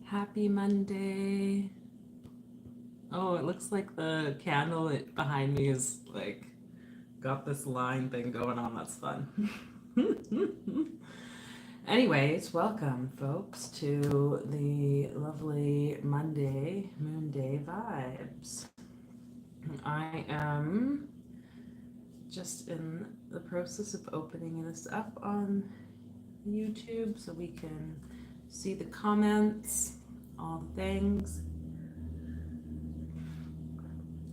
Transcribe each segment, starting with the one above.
Happy Monday. Oh, it looks like the candle behind me is like got this line thing going on. That's fun. Anyways, welcome folks to the lovely Monday Moonday vibes. I am just in the process of opening this up on YouTube so we can see the comments, all the things.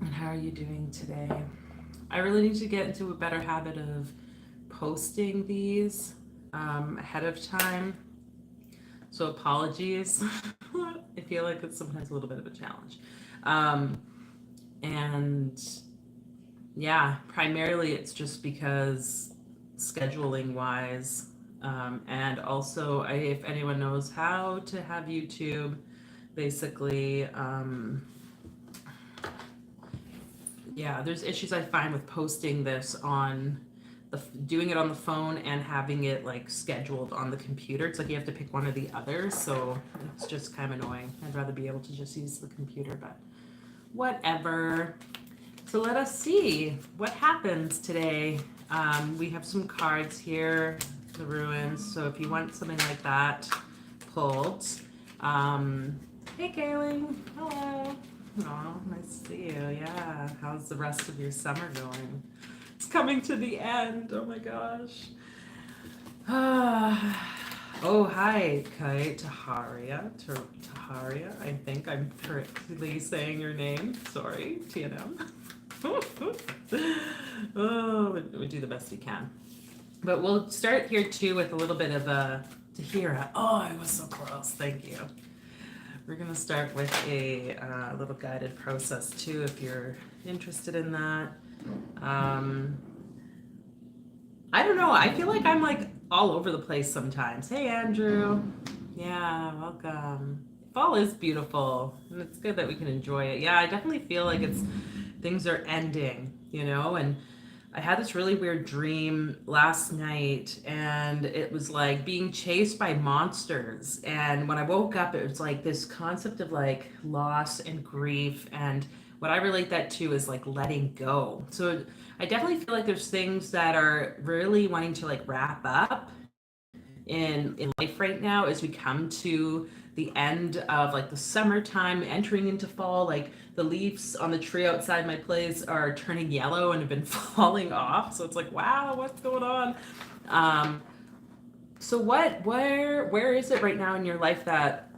And how are you doing today? I really need to get into a better habit of posting these ahead of time. So apologies. I feel like it's sometimes a little bit of a challenge. And yeah, primarily it's just because scheduling wise. And also, if anyone knows how to have YouTube, basically, yeah, there's issues I find with posting this on doing it on the phone and having it like scheduled on the computer. It's like you have to pick one or the other, so it's just kind of annoying. I'd rather be able to just use the computer, but whatever. So let us see what happens today. We have some cards here, the ruins. So if you want something like that pulled, hey Kaylee, hello. Oh, nice to see you. Yeah. How's the rest of your summer going? It's coming to the end. Oh my gosh. Oh, hi, Kai Taharia. Taharia, I think I'm correctly saying your name. Sorry, TNM. Oh, we do the best we can. But we'll start here too with a little bit of a Tahira. Oh, I was so close. Thank you. We're going to start with a little guided process too, if you're interested in that. I don't know. I feel like I'm like all over the place sometimes. Hey, Andrew. Yeah, welcome. Fall is beautiful, and it's good that we can enjoy it. Yeah, I definitely feel like things are ending, and I had this really weird dream last night, and it was like being chased by monsters. And when I woke up, it was like this concept of like loss and grief. And what I relate that to is like letting go. So I definitely feel like there's things that are really wanting to like wrap up in life right now as we come to the end of like the summertime, entering into fall. Like the leaves on the tree outside my place are turning yellow and have been falling off. So it's like, wow, what's going on? Um, so where is it right now in your life that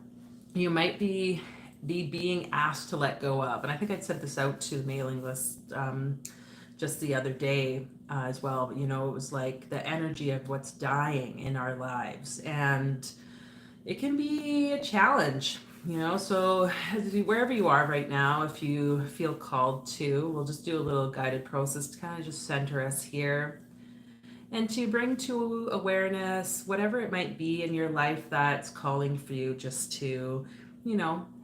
you might be being asked to let go of? And I think I sent this out to the mailing list just the other day as well. But, it was like the energy of what's dying in our lives, and it can be a challenge. So wherever you are right now, if you feel called to, we'll just do a little guided process to kind of just center us here and to bring to awareness whatever it might be in your life that's calling for you just to,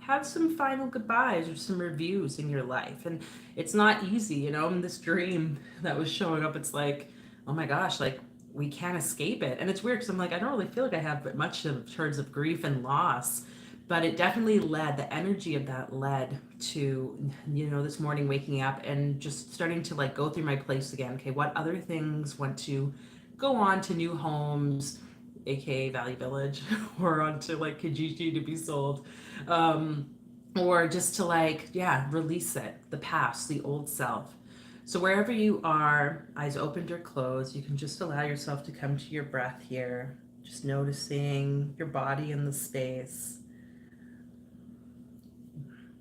have some final goodbyes or some reviews in your life. And it's not easy, in this dream that was showing up, it's like, oh my gosh, like we can't escape it. And it's weird because I'm like, I don't really feel like I have much in terms of grief and loss, but it definitely the energy of that led to, this morning waking up and just starting to like go through my place again. Okay, what other things want to go on to new homes, aka Valley Village, or onto like Kijiji to be sold, or just to like, yeah, release it, the past, the old self. So wherever you are, eyes opened or closed, you can just allow yourself to come to your breath here, just noticing your body in the space.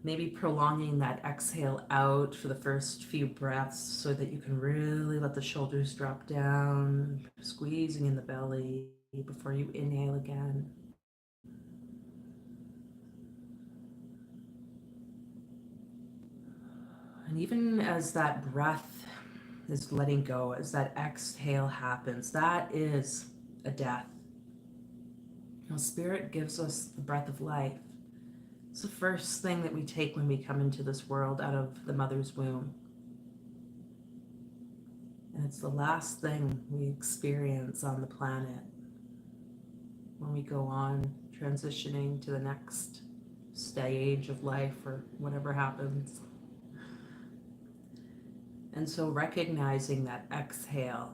Maybe prolonging that exhale out for the first few breaths so that you can really let the shoulders drop down, squeezing in the belly before you inhale again. And even as that breath is letting go, as that exhale happens, that is a death. Spirit gives us the breath of life. It's the first thing that we take when we come into this world out of the mother's womb. And it's the last thing we experience on the planet when we go on transitioning to the next stage of life or whatever happens. And so recognizing that exhale.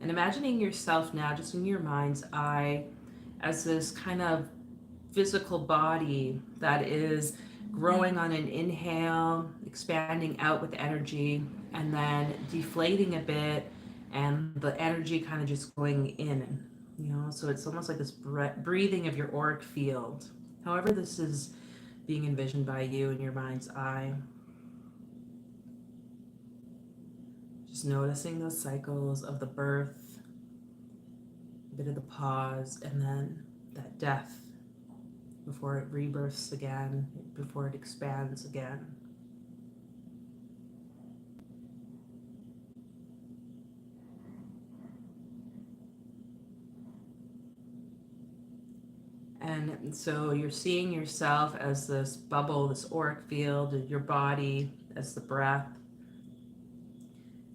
And imagining yourself now just in your mind's eye as this kind of physical body that is growing on an inhale, expanding out with energy, and then deflating a bit, and the energy kind of just going in, you know, so it's almost like this breathing of your auric field. However this is being envisioned by you in your mind's eye. Just noticing those cycles of the birth, a bit of the pause, and then that death before it rebirths again, before it expands again. And so you're seeing yourself as this bubble, this auric field, and your body as the breath.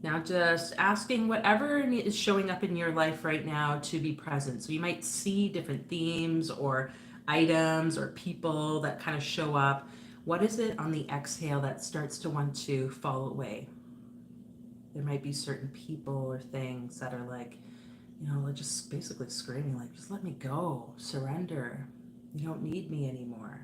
Now just asking whatever is showing up in your life right now to be present. So you might see different themes or items or people that kind of show up. What is it on the exhale that starts to want to fall away? There might be certain people or things that are like, you know, just basically screaming like, just let me go, surrender. You don't need me anymore.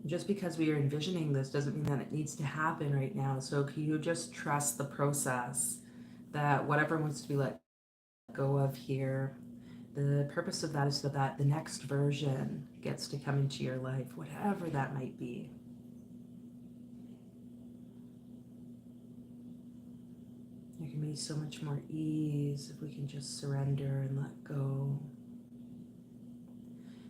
Just because we are envisioning this doesn't mean that it needs to happen right now. So can you just trust the process that whatever wants to be let go of here, the purpose of that is so that the next version gets to come into your life, whatever that might be. There can be so much more ease if we can just surrender and let go.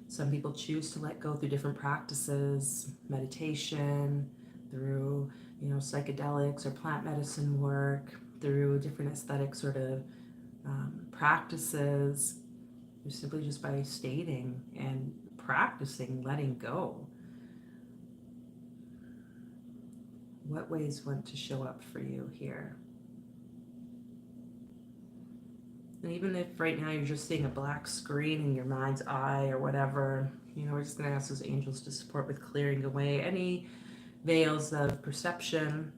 Some people choose to let go through different practices, meditation, through, you know, psychedelics or plant medicine work, through different aesthetic sort of practices, or simply just by stating and practicing letting go. What ways want to show up for you here? And even if right now you're just seeing a black screen in your mind's eye or whatever, you know, we're just going to ask those angels to support with clearing away any veils of perception,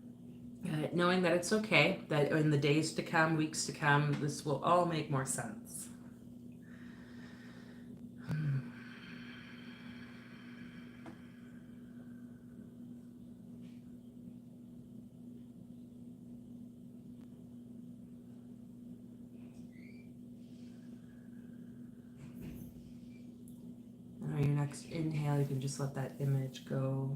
knowing that it's okay, that in the days to come, weeks to come, this will all make more sense. On your next inhale, you can just let that image go,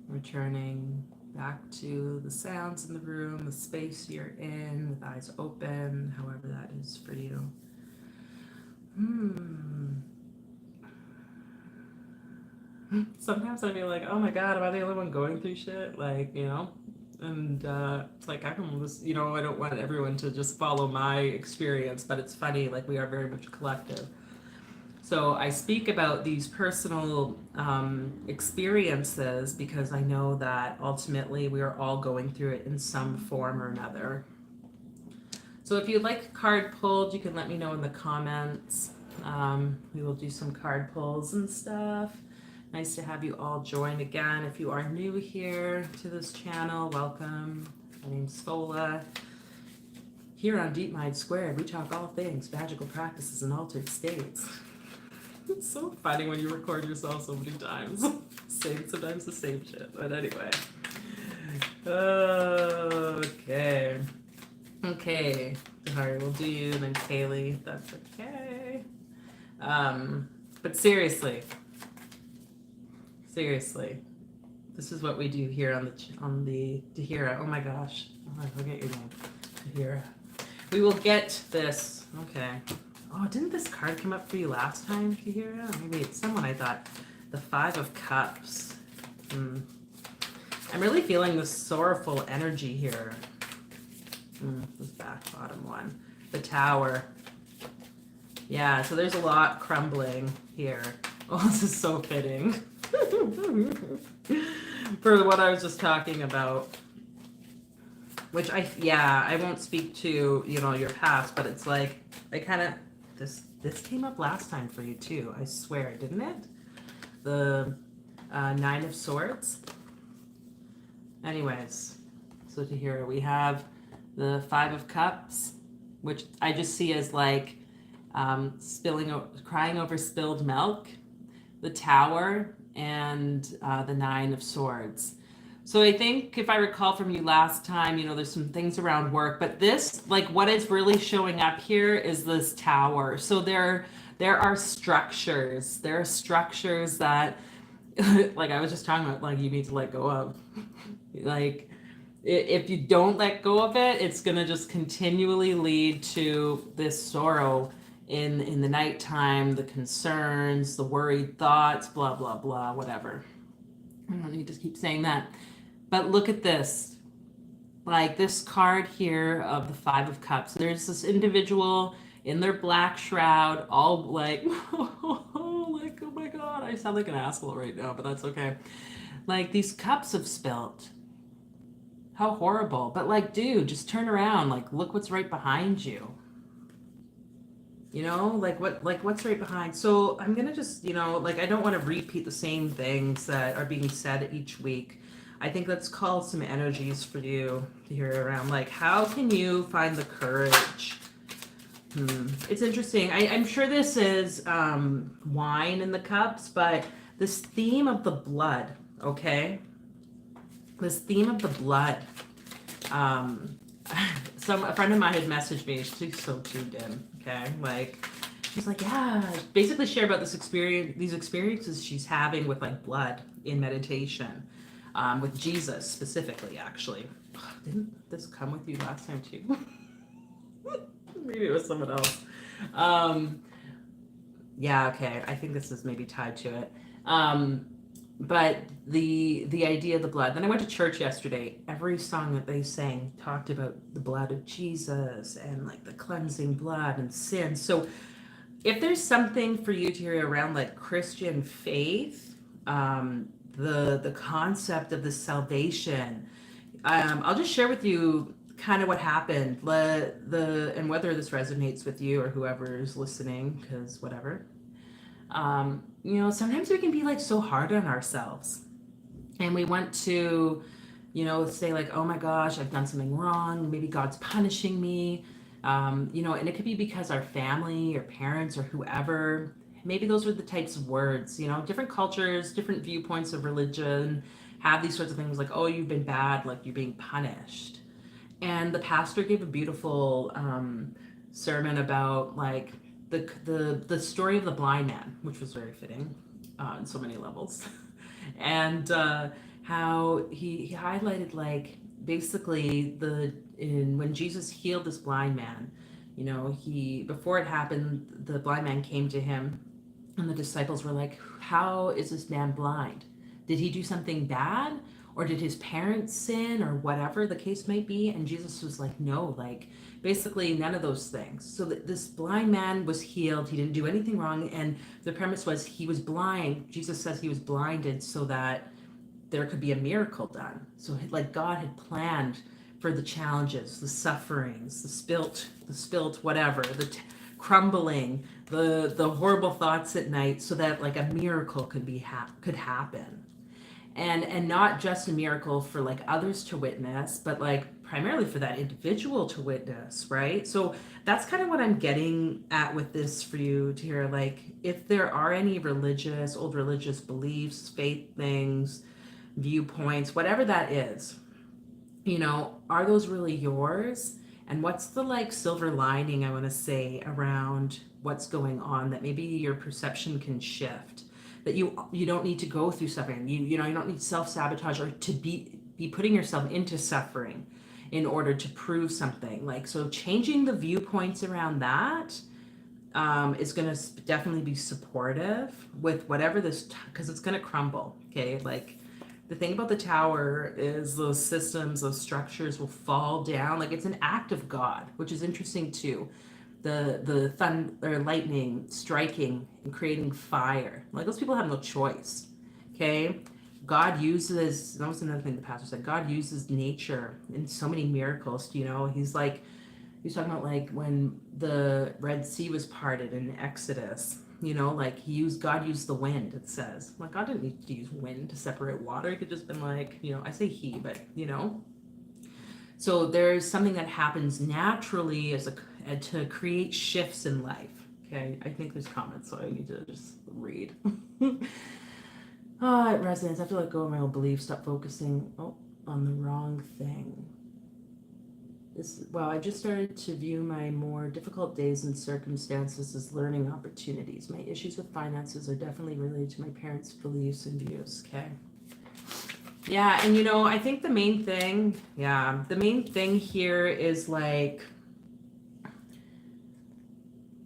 returning back to the sounds in the room, the space you're in, with eyes open, however that is for you. Sometimes I feel like, oh my God, am I the only one going through shit? Like, you know? And it's like, I can just, you know, I don't want everyone to just follow my experience, but it's funny, like we are very much collective. So I speak about these personal experiences because I know that ultimately we are all going through it in some form or another. So if you'd like a card pulled, you can let me know in the comments. We will do some card pulls and stuff. Nice to have you all join again. If you are new here to this channel, welcome. My name's Fola. Here on Deep Mind Squared, we talk all things magical practices and altered states. It's so funny when you record yourself so many times. Sometimes the same shit, but anyway. Okay. Okay. Sorry, we'll do you and then Kaylee. That's okay. But seriously, this is what we do here on the Tahira. Oh my gosh. I forget your name. Tahira. We will get this. Okay. Oh, didn't this card come up for you last time, Tahira? Maybe it's someone I thought. The Five of Cups. I'm really feeling the sorrowful energy here. This bottom one. The Tower. Yeah, so there's a lot crumbling here. Oh, this is so fitting. for what I was just talking about. Which I won't speak to, your past, but it's like, I kind of, this came up last time for you too, I swear, didn't it? The Nine of Swords. Anyways, so to here we have the Five of Cups, which I just see as like crying over spilled milk, the Tower, and the Nine of Swords. So I think if I recall from you last time, there's some things around work, but this, like what is really showing up here is this Tower. So there are structures. There are structures that, like I was just talking about, like you need to let go of. Like if you don't let go of it, it's going to just continually lead to this sorrow in the nighttime, the concerns, the worried thoughts, blah, blah, blah, whatever. I don't need to keep saying that. But look at this. Like this card here of the Five of Cups. There's this individual in their black shroud, all like, like, oh my God, I sound like an asshole right now, but that's okay. Like these cups have spilt. How horrible. But like, dude, just turn around. Like, look what's right behind you. What's right behind. So I'm going to just, like, I don't want to repeat the same things that are being said each week. I think let's call some energies for you to hear around. Like, how can you find the courage? It's interesting. I'm sure this is wine in the cups, but this theme of the blood, okay? This theme of the blood. A friend of mine had messaged me. She's so tuned in, okay? Like, she's like, yeah, basically share about these experiences she's having with like blood in meditation. With Jesus specifically, actually. Didn't this come with you last time too? Maybe it was someone else. Yeah, okay. I think this is maybe tied to it. But the idea of the blood. Then I went to church yesterday. Every song that they sang talked about the blood of Jesus and like the cleansing blood and sin. So if there's something for you to hear around like Christian faith, the concept of the salvation. I'll just share with you kind of what happened, and whether this resonates with you or whoever is listening, because whatever. Sometimes we can be like so hard on ourselves, and we want to, say like, oh my gosh, I've done something wrong. Maybe God's punishing me. And it could be because our family or parents or whoever. Maybe those are the types of words, different cultures, different viewpoints of religion have these sorts of things like, oh, you've been bad, like you're being punished. And the pastor gave a beautiful sermon about like the story of the blind man, which was very fitting on so many levels. And how he highlighted like basically when Jesus healed this blind man, before it happened, the blind man came to him. And the disciples were like, how is this man blind? Did he do something bad? Or did his parents sin? Or whatever the case might be? And Jesus was like, no, like basically none of those things. So this blind man was healed. He didn't do anything wrong. And the premise was he was blind. Jesus says he was blinded so that there could be a miracle done. So like God had planned for the challenges, the sufferings, the spilt whatever, crumbling, the horrible thoughts at night, so that like a miracle could happen, and not just a miracle for like others to witness, but like primarily for that individual to witness, right? So that's kind of what I'm getting at with this for you to hear. Like, if there are any old religious beliefs, faith things, viewpoints, whatever that is, are those really yours? And what's the like silver lining, I want to say, around what's going on, that maybe your perception can shift, that you don't need to go through suffering. You don't need self-sabotage or to be putting yourself into suffering in order to prove something. Like, so changing the viewpoints around that is going to definitely be supportive with whatever because it's going to crumble. Okay. Like, the thing about the Tower is those systems, those structures will fall down. Like, it's an act of God, which is interesting too. The thunder, lightning striking and creating fire. Like, those people have no choice. Okay. God uses, that was another thing the pastor said, God uses nature in so many miracles. You know, he's talking about like when the Red Sea was parted in Exodus, you know, like God used the wind, it says. Like God didn't need to use wind to separate water. He could just been like, you know, I say he, but you know. So there's something that happens naturally to create shifts in life. Okay, I think there's comments, so I need to just read. Oh, it resonates. I have to let go of my old beliefs, stop focusing on the wrong thing. I just started to view my more difficult days and circumstances as learning opportunities. My issues with finances are definitely related to my parents' beliefs and views. Okay. Yeah, and you know, I think the main thing here is like,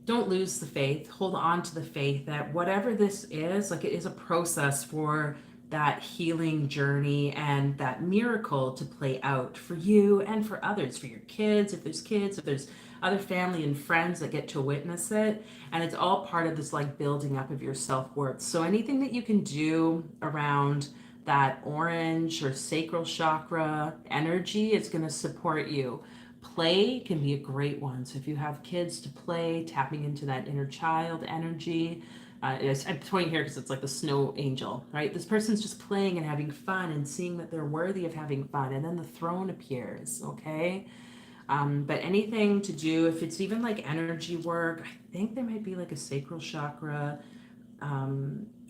don't lose the faith. Hold on to the faith that whatever this is, like it is a process for that healing journey and that miracle to play out for you and for others, for your kids, if there's other family and friends that get to witness it. And it's all part of this like building up of your self-worth. So anything that you can do around that orange or sacral chakra energy is going to support you. Play can be a great one. So if you have kids, to play, tapping into that inner child energy. I'm pointing here because it's like the snow angel, right? This person's just playing and having fun and seeing that they're worthy of having fun. And then the throne appears, okay? But anything to do, if it's even like energy work, I think there might be like a sacral chakra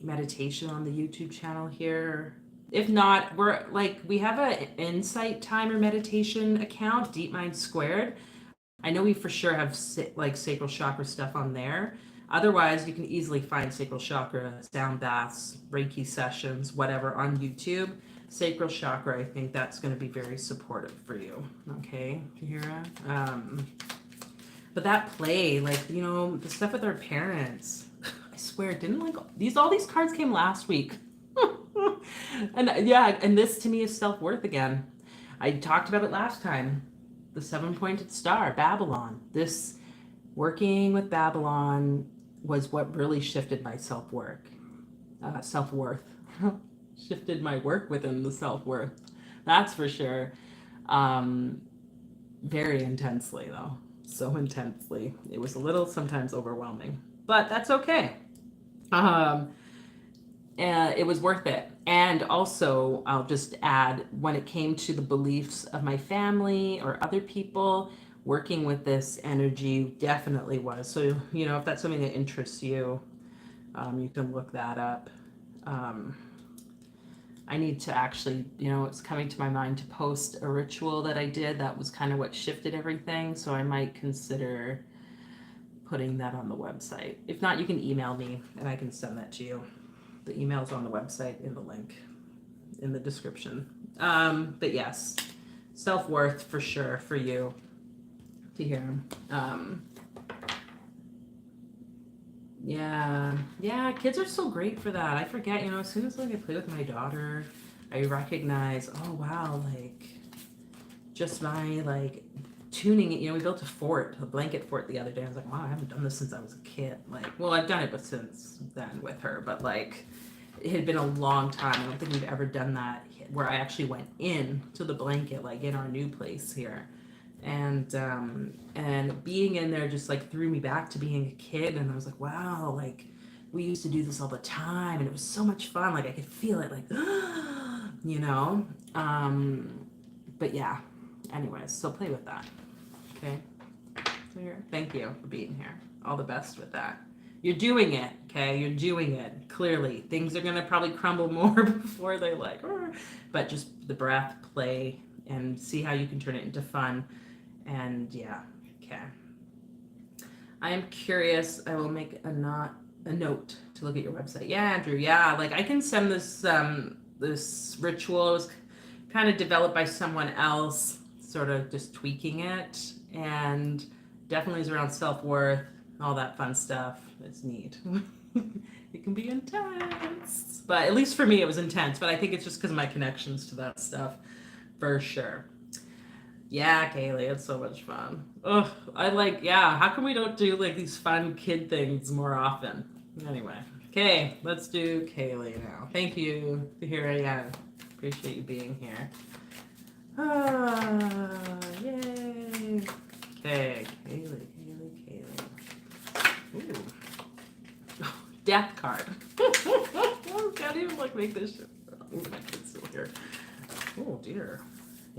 meditation on the YouTube channel here. If not, we have an insight timer meditation account, Deep Mind Squared. I know we for sure have like sacral chakra stuff on there. Otherwise, you can easily find sacral chakra sound baths, Reiki sessions, whatever on YouTube. Sacral chakra, I think that's going to be very supportive for you. Okay, Tahira. But that play, like, you know, the stuff with our parents, I swear, didn't like all these cards came last week. And yeah, and this to me is self-worth again. I talked about it last time. The 7-pointed star, Babylon. This working with Babylon was what really shifted my self-worth. Shifted my work within the self-worth. That's for sure. Very intensely though. So intensely. It was a little sometimes overwhelming. But that's okay. It was worth it. And also, I'll just add, when it came to the beliefs of my family or other people, working with this energy definitely was. So, you know, if that's something that interests you, you can look that up. I need to actually, you know, it's coming to my mind to post a ritual that I did. That was kind of what shifted everything. So I might consider putting that on the website. If not, you can email me and I can send that to you. The email's on the website in the link in the description. But yes, self-worth for sure for you to hear. Yeah, kids are so great for that. I forget, you know, as soon as like I play with my daughter, I recognize, oh wow, like just my like tuning it. You know, we built a blanket fort the other day. I was like, wow, I haven't done this since I was a kid. Like, well, I've done it but since then with her, but like it had been a long time. I don't think we've ever done that where I actually went in to the blanket, like in our new place here. And being in there just like threw me back to being a kid. And I was like, wow, like we used to do this all the time. And it was so much fun. Like I could feel it like, you know? But yeah, anyways, so play with that. Okay. So here, thank you for being here. All the best with that. You're doing it, okay? You're doing it. Clearly, things are gonna probably crumble more before they're like, but just the breath, play, and see how you can turn it into fun. And yeah, okay. I am curious. I will make a note to look at your website. Yeah, Andrew. Yeah, like I can send this this ritual. It was kind of developed by someone else, sort of just tweaking it, and definitely is around self-worth, all that fun stuff. It's neat. It can be intense, but at least for me, it was intense. But I think it's just because of my connections to that stuff, for sure. Yeah, Kaylee, it's so much fun. Ugh, how come we don't do like these fun kid things more often? Anyway, Okay, let's do Kaylee now. Thank you. Here I am. Appreciate you being here. Yay. Okay, Kaylee. Ooh. Death card. Can't even make this shit. Ooh, my kid's still here. Oh dear.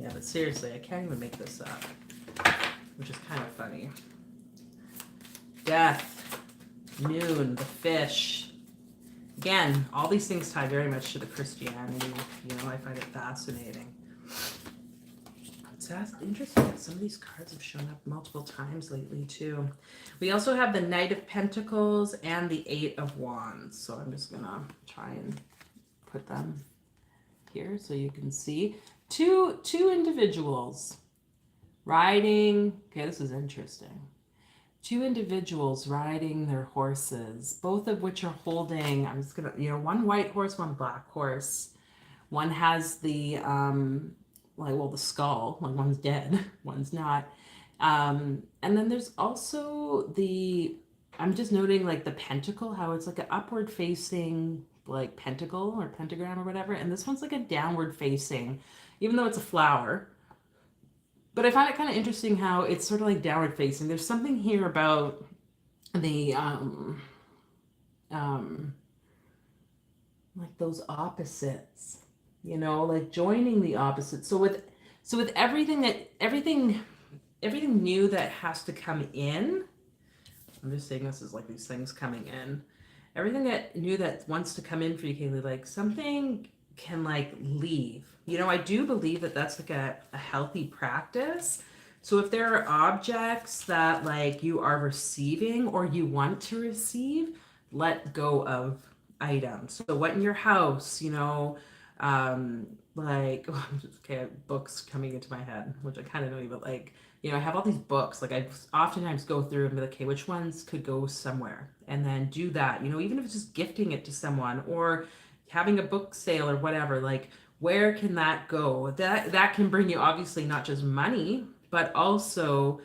Yeah, but seriously, I can't even make this up. Which is kind of funny. Death. Moon. The fish. Again, all these things tie very much to the Christianity. I find it fascinating. It's interesting that some of these cards have shown up multiple times lately too. We also have the Knight of Pentacles and the Eight of Wands. So I'm just gonna try and put them here so you can see. Two individuals riding. Okay, this is interesting. Two individuals riding their horses, both of which are holding, I'm just gonna, one white horse, one black horse. One has the the skull, one's dead, one's not. And then there's also I'm just noting the pentacle, how it's an upward facing pentacle or pentagram or whatever. And this one's a downward facing, even though it's a flower. But I find it kind of interesting how it's sort of downward facing. There's something here about the, those opposites, joining the opposites. So with everything new that has to come in, I'm just saying this is these things coming in. Everything that new that wants to come in for you, Kaylee, something can leave. I do believe that that's a healthy practice. So if there are objects that you are receiving or you want to receive, let go of items. So what in your house, books coming into my head, which I kind of know, but I have all these books. I oftentimes go through and be okay, which ones could go somewhere, and then do that. Even if it's just gifting it to someone or having a book sale or whatever. Where can that go? That can bring you obviously not just money, but also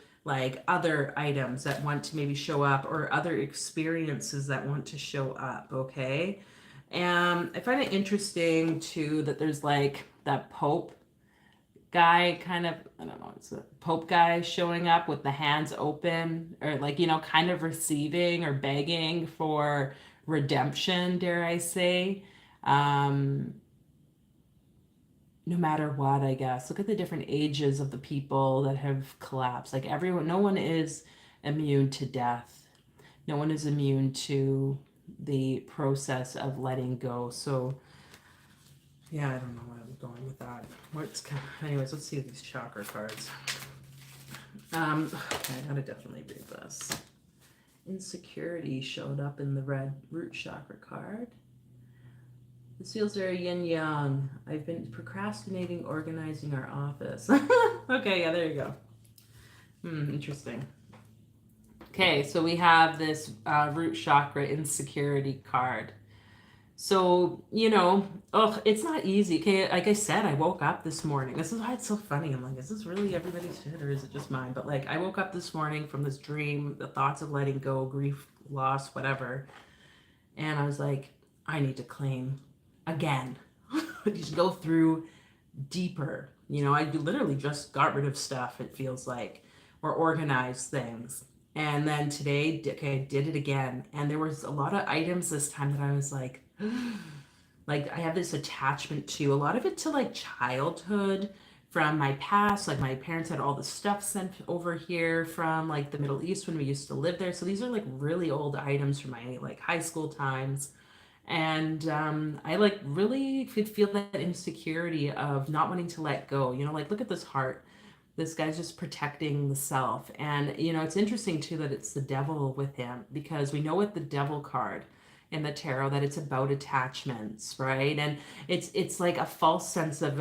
other items that want to maybe show up or other experiences that want to show up. Okay. And I find it interesting too that there's that Pope guy kind of, I don't know, it's a Pope guy showing up with the hands open or kind of receiving or begging for redemption, dare I say. No matter what, I guess. Look at the different ages of the people that have collapsed. Everyone, no one is immune to death. No one is immune to the process of letting go. So, yeah, I don't know where I'm going with that. Anyways, let's see these chakra cards. I gotta definitely read this. Insecurity showed up in the red root chakra card. This feels very yin-yang. I've been procrastinating organizing our office. Okay, yeah, there you go. Interesting. Okay, so we have this root chakra insecurity card. So, it's not easy. Okay, like I said, I woke up this morning. This is why it's so funny. I'm is this really everybody's shit or is it just mine? But I woke up this morning from this dream, the thoughts of letting go, grief, loss, whatever. And I was I need to claim again. Just go through deeper. I literally just got rid of stuff, it feels or organized things. And then today, I did it again. And there was a lot of items this time that I was I have this attachment to, a lot of it to childhood from my past. My parents had all the stuff sent over here from the Middle East when we used to live there. So these are really old items from my high school times. And I really could feel that insecurity of not wanting to let go. Look at this heart. This guy's just protecting the self. And, it's interesting too that it's the devil with him, because we know with the devil card in the tarot that it's about attachments, right? And it's a false sense of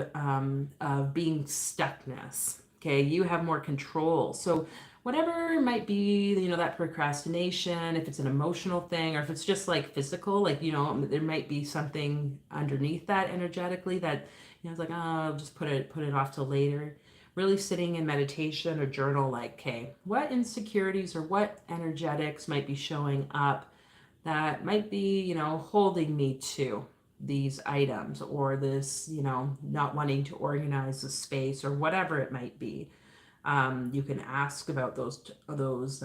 being stuckness. Okay, you have more control. So whatever might be, that procrastination, if it's an emotional thing, or if it's just physical, there might be something underneath that energetically that, it's oh, I'll just put it off till later. Really sitting in meditation or journal, okay, what insecurities or what energetics might be showing up that might be, holding me to these items, or this, not wanting to organize the space, or whatever it might be. You can ask about those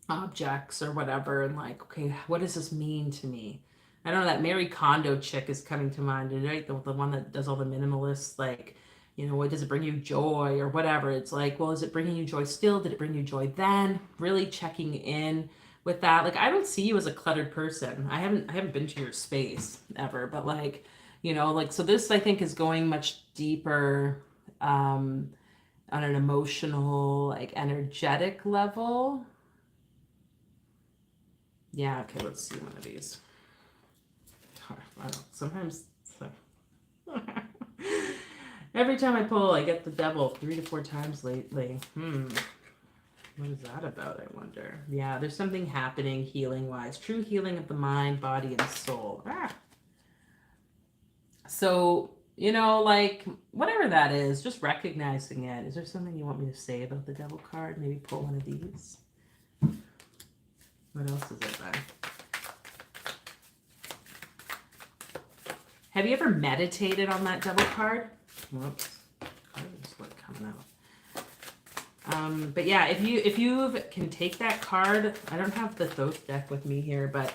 objects or whatever, and like, okay, what does this mean to me? I don't know, that Mary Kondo chick is coming to mind, right? The one that does all the minimalists, like, what does it bring you joy or whatever? It's like, well, is it bringing you joy still? Did it bring you joy then? Really checking in with that. Like, I don't see you as a cluttered person. I haven't been to your space ever, but like, like, so this I think is going much deeper on an emotional, like energetic level. Yeah, okay, let's see one of these. I don't know, sometimes every time I pull, I get the devil 3 to 4 times lately. What is that about, I wonder? Yeah, there's something happening healing-wise. True healing of the mind, body, and soul. So, like, whatever that is, just recognizing it. Is there something you want me to say about the devil card? Maybe pull one of these. What else is it then? Have you ever meditated on that devil card? Whoops. Card is like coming out. But yeah, if you can take that card, I don't have the Thoth deck with me here, but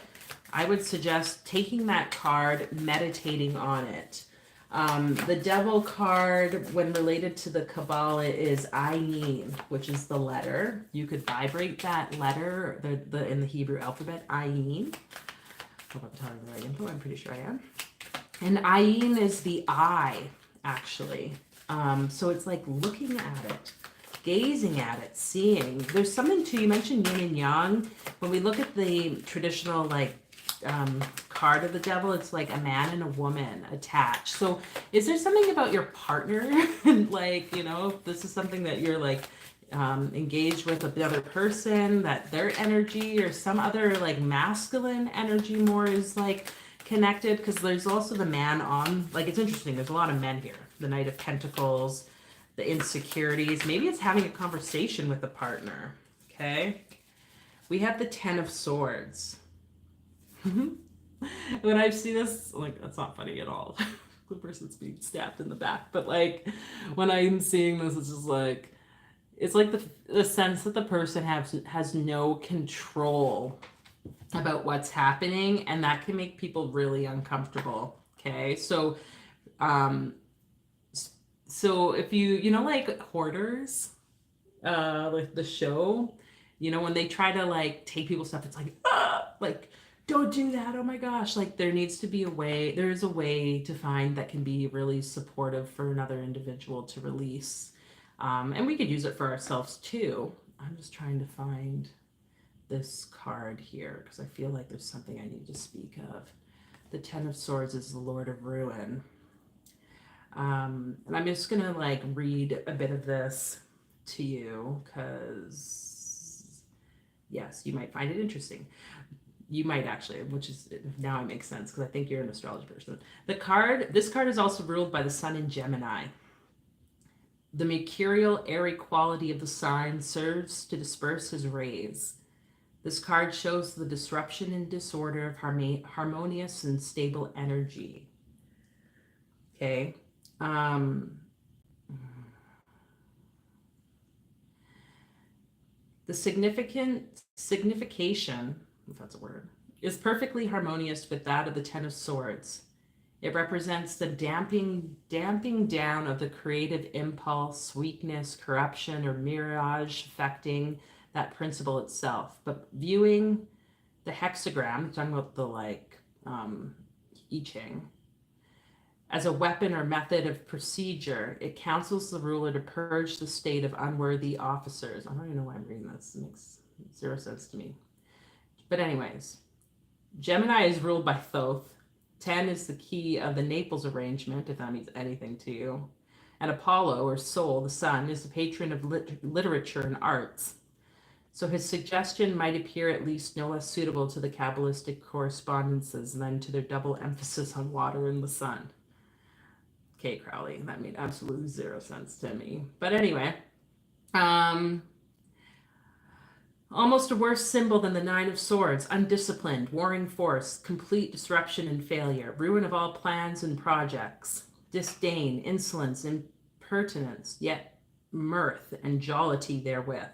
I would suggest taking that card, meditating on it. The devil card, when related to the Kabbalah, is Ayin, which is the letter. You could vibrate that letter, the in the Hebrew alphabet, Ayin. I hope I'm telling the right info. I'm pretty sure I am. And Ayin is the eye, actually. So it's like looking at it, gazing at it, seeing. There's something to, you mentioned yin and yang. When we look at the traditional, like, card of the devil, it's like a man and a woman attached. So is there something about your partner and like, if this is something that you're like engaged with the other person, that their energy or some other like masculine energy more is like connected? Because there's also the man on, like, it's interesting, there's a lot of men here. The Knight of Pentacles, the insecurities, maybe it's having a conversation with a partner. Okay, we have the Ten of Swords. When I see this, like, that's not funny at all. The person's being stabbed in the back. But like, when I'm seeing this, it's just like, it's like the sense that the person has no control about what's happening, and that can make people really uncomfortable. Okay, so if like Hoarders, like the show, when they try to like take people's stuff, it's like, don't do that, oh my gosh. Like, there is a way to find that can be really supportive for another individual to release, and we could use it for ourselves too. I'm just trying to find this card here because I feel like there's something I need to speak of. The Ten of Swords is the Lord of Ruin. And I'm just gonna like read a bit of this to you because yes, you might find it interesting. You might actually, which is, now it makes sense because I think you're an astrology person. This card is also ruled by the sun in Gemini. The mercurial, airy quality of the sign serves to disperse his rays. This card shows the disruption and disorder of harmonious and stable energy. Okay. The signification, if that's a word, is perfectly harmonious with that of the Ten of Swords. It represents the damping down of the creative impulse, weakness, corruption, or mirage affecting that principle itself. But viewing the hexagram, talking about the like I Ching, as a weapon or method of procedure, it counsels the ruler to purge the state of unworthy officers. I don't even know why I'm reading this. It makes 0 sense to me. But anyways, Gemini is ruled by Thoth. 10 is the key of the Naples arrangement, if that means anything to you. And Apollo, or Sol, the sun, is the patron of literature and arts. So his suggestion might appear at least no less suitable to the Kabbalistic correspondences than to their double emphasis on water and the sun. Okay, Crowley, that made absolutely 0 sense to me. But anyway, Almost a worse symbol than the Nine of Swords. Undisciplined, warring force, complete disruption and failure, ruin of all plans and projects, disdain, insolence, impertinence, yet mirth and jollity therewith.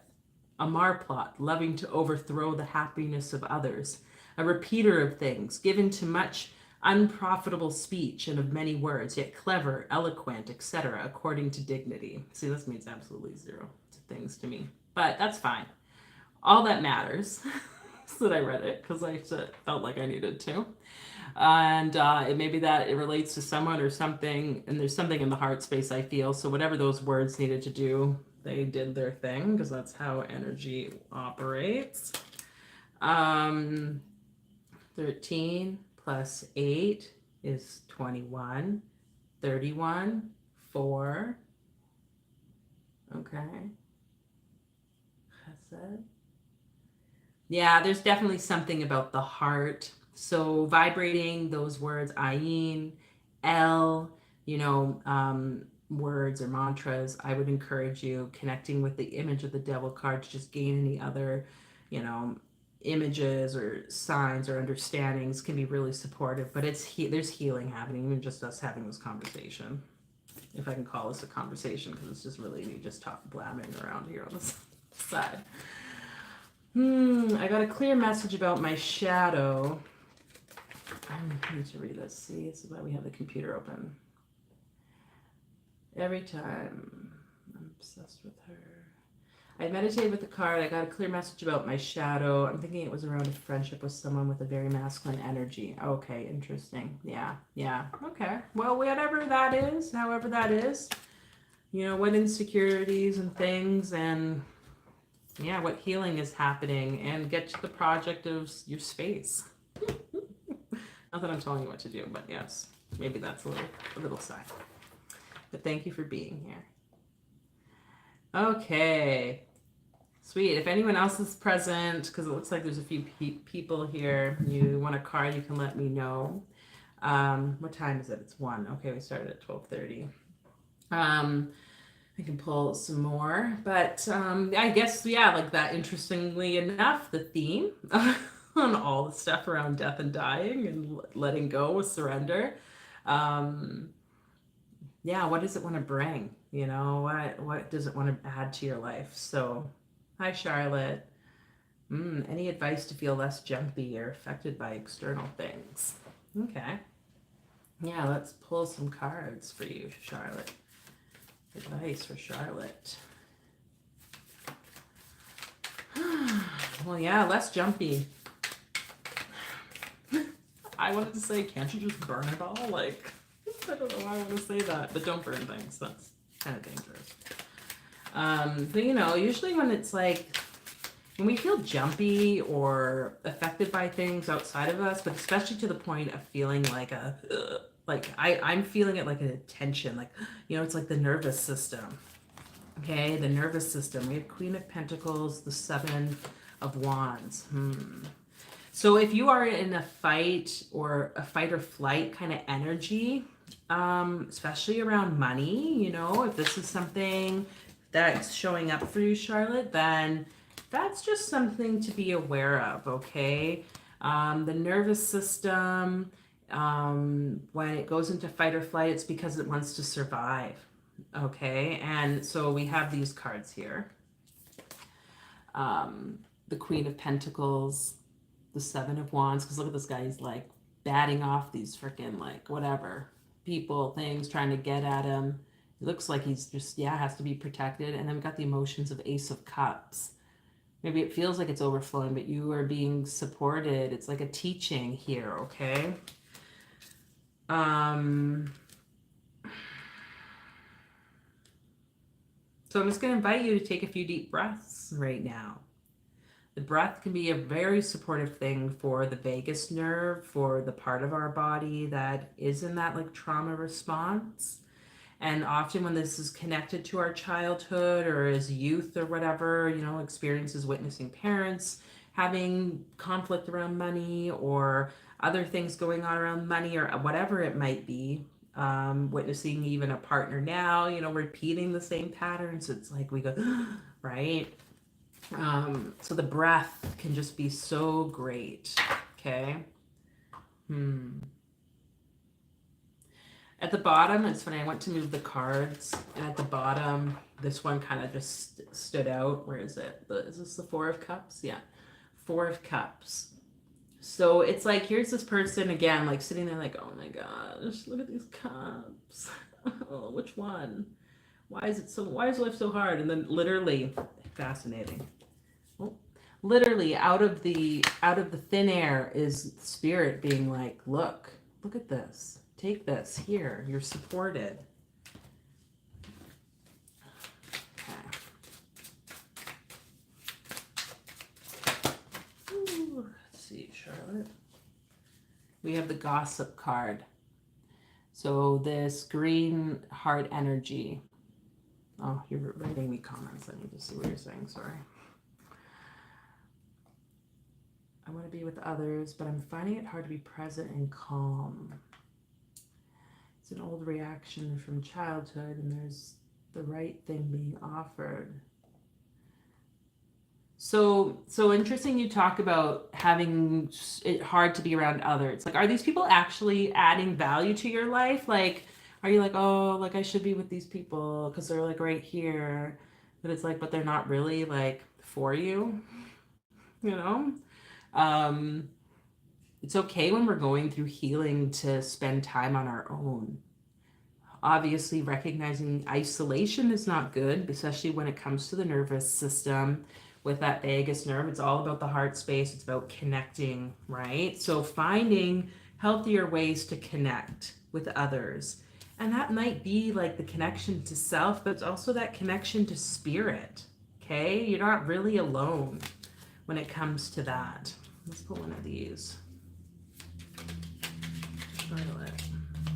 A marplot, loving to overthrow the happiness of others, a repeater of things, given to much unprofitable speech and of many words, yet clever, eloquent, etc., according to dignity. See, this means absolutely zero things to me, but that's fine. All that matters is that I read it because I felt like I needed to. And it maybe that it relates to someone or something, and there's something in the heart space I feel. So whatever those words needed to do, they did their thing because that's how energy operates. 13 plus 8 is 21. 31, 4. Okay. Chesed. Yeah, there's definitely something about the heart. So vibrating those words, Ayin, El, words or mantras, I would encourage you connecting with the image of the devil card to just gain any other, images or signs or understandings can be really supportive. But there's healing happening, even just us having this conversation. If I can call this a conversation, because it's just really me just blabbing around here on this side. I got a clear message about my shadow. I need to read this. See, this is why we have the computer open. Every time. I'm obsessed with her. I meditated with the card. I got a clear message about my shadow. I'm thinking it was around a friendship with someone with a very masculine energy. Okay, interesting. Yeah. Okay. Well, whatever that is, however that is, what insecurities and things and what healing is happening, and get to the project of your space. Not that I'm telling you what to do, but yes, maybe that's a little side. But thank you for being here. Okay. Sweet. If anyone else is present, because it looks like there's a few people here, you want a card, you can let me know. What time is it? It's 1. Okay, we started at 12:30. I can pull some more, but I guess, like that, interestingly enough, the theme on all the stuff around death and dying and letting go with surrender. What does it want to bring? What does it want to add to your life? So, hi, Charlotte. Any advice to feel less jumpy or affected by external things? Okay. Yeah, let's pull some cards for you, Charlotte. Advice for Charlotte. Well, yeah, less jumpy. I wanted to say, can't you just burn it all? Like, I don't know why I want to say that, but don't burn things. That's kind of dangerous. But usually when it's like, when we feel jumpy or affected by things outside of us, but especially to the point of feeling like I'm feeling it like a tension, like, it's like the nervous system. Okay, the nervous system. We have Queen of Pentacles, the 7 of Wands. So if you are in a fight or flight kind of energy, especially around money, if this is something that's showing up for you, Charlotte, then that's just something to be aware of, okay? The nervous system, when it goes into fight or flight, it's because it wants to survive, okay? And so we have these cards here. The Queen of Pentacles, the 7 of Wands, because look at this guy, he's like batting off these freaking like whatever people, things trying to get at him. It looks like he's just, has to be protected. And then we've got the emotions of Ace of Cups. Maybe it feels like it's overflowing, but you are being supported. It's like a teaching here, okay? So I'm just going to invite you to take a few deep breaths right now. The breath can be a very supportive thing for the vagus nerve, for the part of our body that is in that like trauma response. And often when this is connected to our childhood or as youth or whatever, experiences witnessing parents having conflict around money or other things going on around money or whatever it might be, witnessing even a partner now, repeating the same patterns. It's like we go, right? So the breath can just be so great. Okay. At the bottom, it's funny, I went to move the cards, and at the bottom, this one kind of just stood out. Where is it? Is this the Four of Cups? Yeah. Four of Cups. So it's like, here's this person again, like sitting there like, oh my gosh, look at these cups. Oh, which one? Why is life so hard? And then literally, fascinating. Oh, literally out of the thin air is spirit being like, look at this. Take this here. You're supported. Ooh, let's see, Charlotte. We have the Gossip card. So this green heart energy. Oh, you're writing me comments. I need to see what you're saying. Sorry. I want to be with others, but I'm finding it hard to be present and calm. It's an old reaction from childhood, and there's the right thing being offered. So interesting you talk about having it hard to be around others. Like, are these people actually adding value to your life? Like, are you like, oh, like I should be with these people because they're like right here. But it's like, but they're not really like for you, you know? It's okay when we're going through healing to spend time on our own. Obviously, recognizing isolation is not good, especially when it comes to the nervous system. With that vagus nerve, it's all about the heart space. It's about connecting, right? So finding healthier ways to connect with others. And that might be like the connection to self, but it's also that connection to spirit, okay? You're not really alone when it comes to that. Let's put one of these. Charlotte.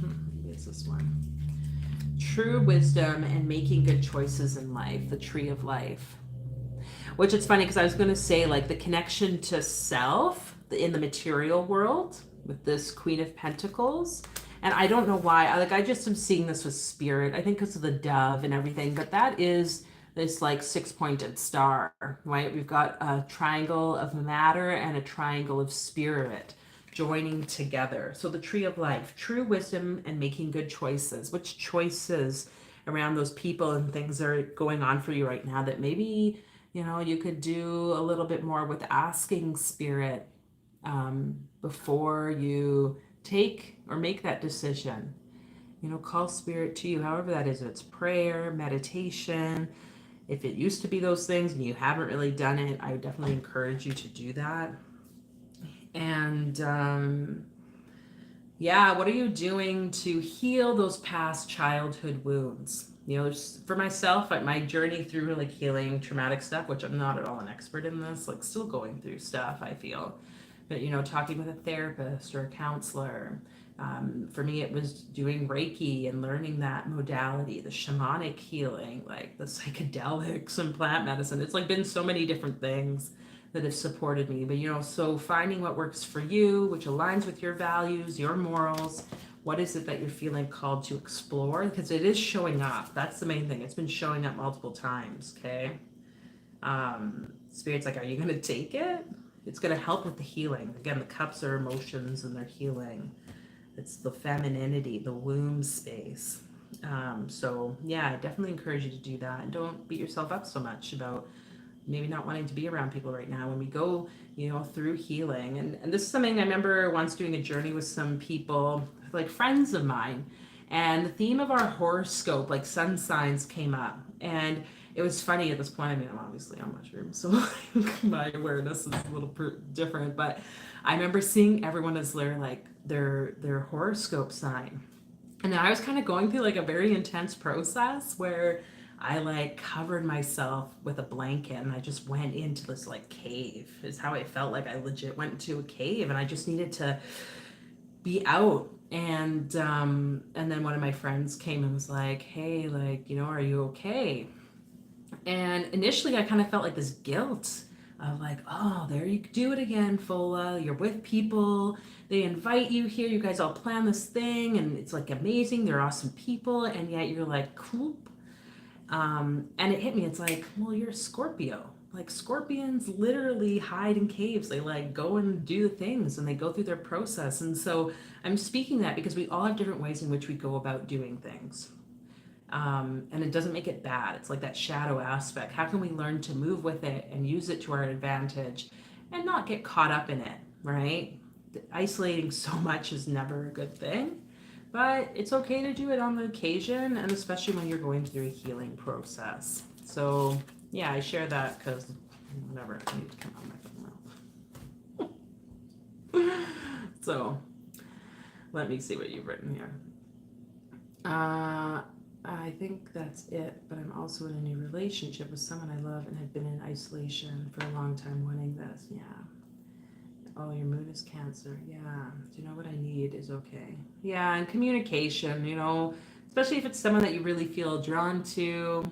Maybe it's this one. True wisdom and making good choices in life, the tree of life. Which it's funny because I was going to say like the connection to self in the material world with this Queen of Pentacles. And I don't know why. I just am seeing this with spirit. I think because of the dove and everything. But that is this like 6-pointed star, right? We've got a triangle of matter and a triangle of spirit joining together. So the tree of life, true wisdom and making good choices. Which choices around those people and things are going on for you right now that maybe, you know, you could do a little bit more with asking spirit before you take or make that decision. You know, call spirit to you, however that is. If it's prayer, meditation. If it used to be those things and you haven't really done it, I would definitely encourage you to do that. And yeah, what are you doing to heal those past childhood wounds? You know, for myself, my journey through like healing traumatic stuff, which I'm not at all an expert in this, like still going through stuff, I feel. But, you know, talking with a therapist or a counselor. For me, it was doing Reiki and learning that modality, the shamanic healing, like the psychedelics and plant medicine. It's like been so many different things that have supported me. But, you know, so finding what works for you, which aligns with your values, your morals. What is it that you're feeling called to explore? Because it is showing up. That's the main thing. It's been showing up multiple times, okay? Spirit's like, are you going to take it? It's going to help with the healing. Again, the cups are emotions and they're healing. It's the femininity, the womb space. So, yeah, I definitely encourage you to do that. And don't beat yourself up so much about maybe not wanting to be around people right now when we go, you know, through healing. And this is something I remember once doing a journey with some people, like friends of mine. And the theme of our horoscope, like sun signs, came up. And it was funny at this point. I mean, I'm obviously on mushrooms, so my awareness is a little different. But I remember seeing everyone as their horoscope sign, and then I was kind of going through like a very intense process where I like covered myself with a blanket and I just went into this like cave. Is how I felt. Like I legit went into a cave and I just needed to be out. And then one of my friends came and was like, "Hey, like, you know, are you okay?" And initially I kind of felt like this guilt of like, oh, there you do it again, Fola. You're with people. They invite you here. You guys all plan this thing and it's like amazing. They're awesome people. And yet you're like, cool. And it hit me. It's like, well, you're a Scorpio. like scorpions literally hide in caves. They like go and do things and they go through their process. And so I'm speaking that because we all have different ways in which we go about doing things. And it doesn't make it bad. It's like that shadow aspect. How can we learn to move with it and use it to our advantage and not get caught up in it, right? Isolating so much is never a good thing, but it's okay to do it on the occasion, and especially when you're going through a healing process. So, yeah, I share that because whatever, I need to come out my mouth. So, let me see what you've written here. I think that's it, but I'm also in a new relationship with someone I love and have been in isolation for a long time wanting this. Yeah. Oh, your moon is Cancer. Yeah. Do you know what I need is okay. Yeah, and communication, especially if it's someone that you really feel drawn to,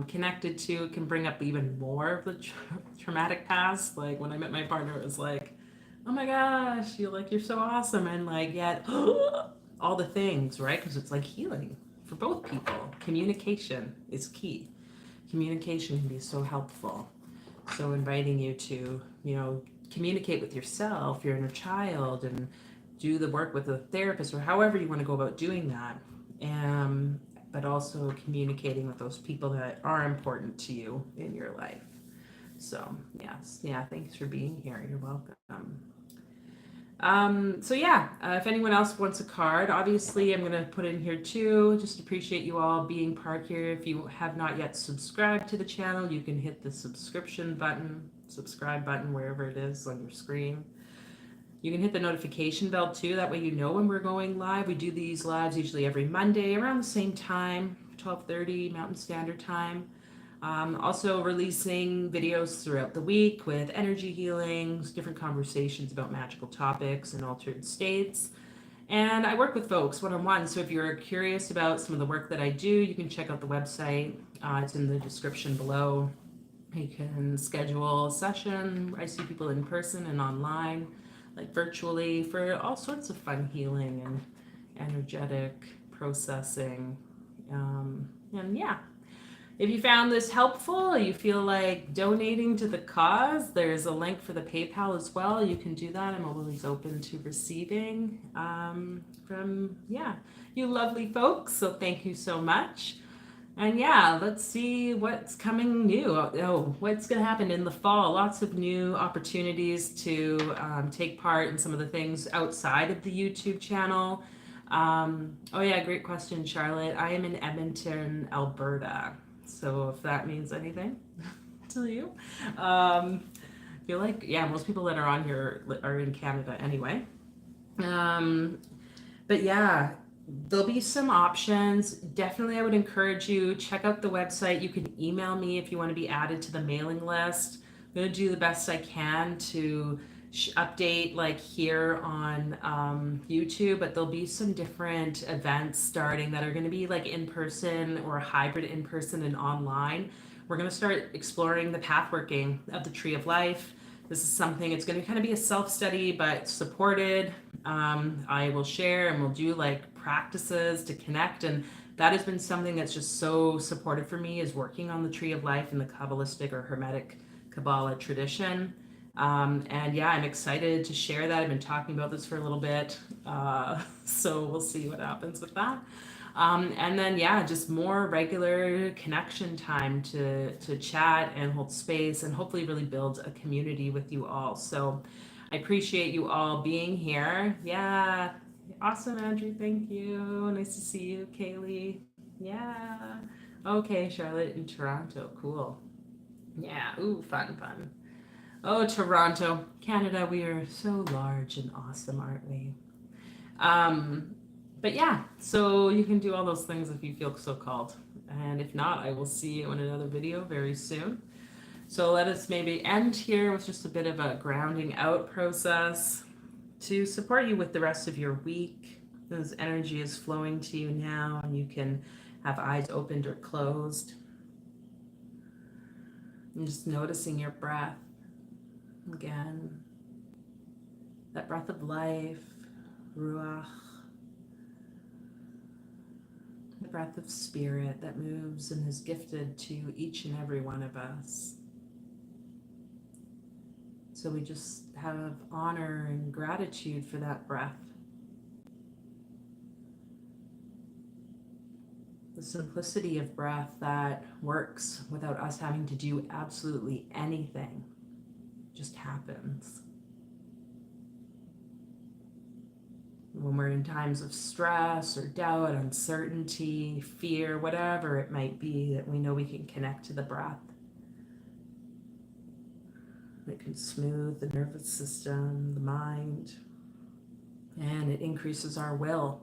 connected to, it can bring up even more of the traumatic past. Like when I met my partner, it was like, oh my gosh, you're so awesome. And like, yet all the things, right? Because it's like healing for both people. Communication is key. Communication can be so helpful. So inviting you to, communicate with yourself, your inner child, and do the work with a therapist or however you want to go about doing that. But also communicating with those people that are important to you in your life. So, yes. Yeah, thanks for being here. You're welcome. If anyone else wants a card, obviously I'm going to put in here too. Just appreciate you all being part here. If you have not yet subscribed to the channel, you can hit the subscribe button, wherever it is on your screen. You can hit the notification bell too. That way you know when we're going live. We do these lives usually every Monday around the same time, 12:30 Mountain Standard Time. Also releasing videos throughout the week with energy healings, different conversations about magical topics and altered states. And I work with folks one-on-one. So if you're curious about some of the work that I do, you can check out the website. It's in the description below. You can schedule a session. I see people in person and online, like virtually, for all sorts of fun healing and energetic processing. And yeah, if you found this helpful, you feel like donating to the cause, there's a link for the PayPal as well. You can do that. I'm always open to receiving from you lovely folks. So thank you so much. And yeah, let's see what's coming new. What's going to happen in the fall. Lots of new opportunities to take part in some of the things outside of the YouTube channel. Great question, Charlotte. I am in Edmonton, Alberta. So if that means anything to you. I feel like, most people that are on here are in Canada anyway. But yeah, there'll be some options. Definitely, I would encourage you, check out the website. You can email me if you want to be added to the mailing list. I'm going to do the best I can to update like here on YouTube, but there'll be some different events starting that are going to be like in person or hybrid in person and online. We're going to start exploring the pathworking of the Tree of Life. This is something, it's going to kind of be a self-study, but supported. I will share and we'll do like practices to connect. And that has been something that's just so supportive for me, is working on the Tree of Life in the Qabalistic or Hermetic Qabala tradition. I'm excited to share that. I've been talking about this for a little bit. So we'll see what happens with that. Just more regular connection time to chat and hold space and hopefully really build a community with you all. So I appreciate you all being here. Yeah. Awesome, Andrew. Thank you. Nice to see you, Kaylee. Yeah. Okay, Charlotte in Toronto. Cool. Yeah. Ooh, fun. Oh, Toronto, Canada, we are so large and awesome, aren't we? So you can do all those things if you feel so called. And if not, I will see you in another video very soon. So let us maybe end here with just a bit of a grounding out process to support you with the rest of your week. This energy is flowing to you now, and you can have eyes opened or closed. And just noticing your breath. Again, that breath of life, ruach, the breath of spirit that moves and is gifted to each and every one of us. So we just have honor and gratitude for that breath. The simplicity of breath that works without us having to do absolutely anything, just happens. When we're in times of stress or doubt, uncertainty, fear, whatever it might be, that we know we can connect to the breath. It can smooth the nervous system, the mind, and it increases our will,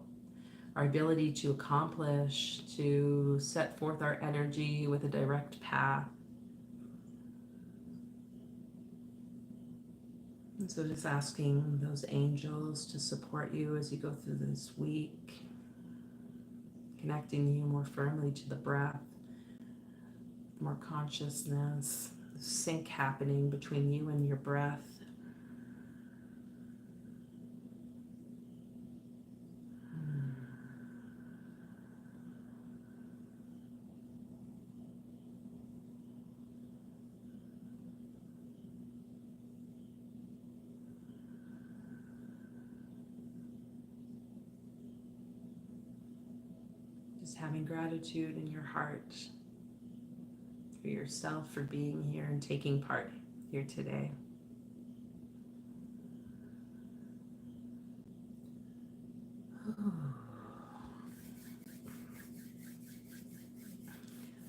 our ability to accomplish, to set forth our energy with a direct path. And so just asking those angels to support you as you go through this week, connecting you more firmly to the breath, more consciousness, sync happening between you and your breath. Just having gratitude in your heart for yourself, for being here and taking part here today.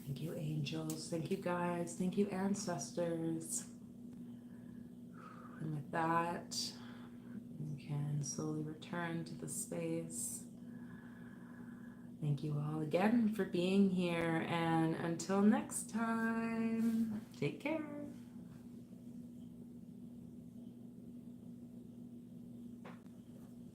Thank you, angels. Thank you, guys. Thank you, ancestors. And with that, you can slowly return to the space. Thank you all again for being here, and until next time, take care.